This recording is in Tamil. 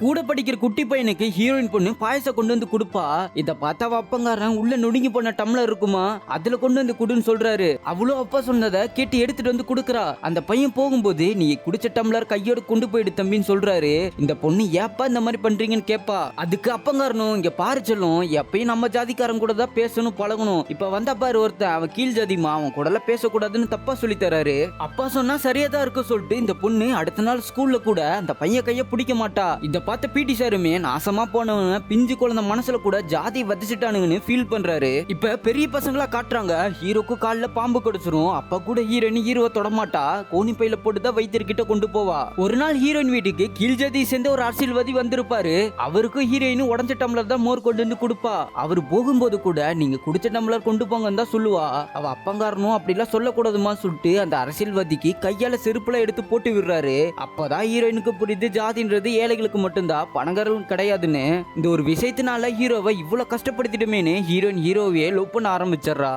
கூட படிக்கிற குட்டி பையனுக்கு ஹீரோயின் பொண்ணு பாயசம் கொண்டு வந்து கொடுப்பா. இத பார்த்தா அப்பங்காரன் உள்ள நொடுங்கி போன டம்ளர் இருக்குமா, அதுல கொண்டு வந்து குடுன்னு சொல்றாரு. அவ்வளோ அப்பா சொன்னதை கேட்டு எடுத்துட்டு வந்து குடுக்கறா. அந்த பையன் போகும்போது நீ குடிச்ச டம்ளர் கையோட கொண்டு போயிடு தம்பின்னு சொல்றாரு. இந்த பொண்ணு ஏப்பா இந்த மாதிரி பண்றீங்கன்னு கேப்பா. அதுக்கு அப்பங்காரனும் இங்க பாரு செல்லும், எப்பயும் நம்ம ஜாதிக்காரன் கூட தான் பேசணும் பழகணும். இப்ப வந்தா பாரு ஒருத்தன் அவன் கீழ் ஜாதிமா, அவன் கூட பேசக்கூடாதுன்னு தப்பா சொல்லி தராரு. அப்பா சொன்னா சரியா தான் இருக்கு சொல்லிட்டு இந்த பொண்ணு அடுத்த நாள் ஸ்கூல்ல கூட அந்த பையன் கைய பிடிக்க மாட்டா. இத பார்த்த பிடி சாருமே நாசமா போனவன பிஞ்சு குழந்தை மனசுல கூட ஜாதி வதச்சிட்டானுங்கன்னு ஃபீல் பண்றாரு. இப்ப பெரிய பசங்களா காட்டுறாங்க. ஹீரோக்கு கால்ல பாம்பு கடிச்சிரும். அப்ப கூட ஹீரோயின் ஹீரோவை தொடமாட்டா. கோணி பையில போட்டுதான் வைத்தியர்கிட்ட கொண்டு போவா. ஒரு நாள் ஹீரோயின் வீட்டுக்கு கீழ் ஜாதியை சேர்ந்த ஒரு அரசியல்வாதி வந்திருப்பாரு. அவருக்கும் ஹீரோயின் உடஞ்ச டம்ளர் தான் மோர் கொண்டு வந்து கொடுப்பா. அவரு போகும்போது கூட நீங்க குடிச்ச டம்ளர் கொண்டு போங்கன்னு தான் சொல்லுவா. அவ அப்பங்காரனும் அப்படிலாம் சொல்லக்கூடாதுமா சொல்லிட்டு அந்த அரசியல்வாதிக்கு கையால செருப்புல எடுத்து போட்டு விடுறாரு. அப்பதான் ஹீரோயினுக்கு புரியுது ஜாதின்றது ஏழைகளுக்கு மட்டும்தான், பணக்காரர்களுக்கு கிடையாதுன்னு. இந்த ஒரு விஷயத்தினால ஹீரோவை இவ்வளவு கஷ்டப்படுத்திட்டுமேனு ஹீரோயின் ஹீரோவையே லவ் பண்ண ஆரம்பிச்சிடறா.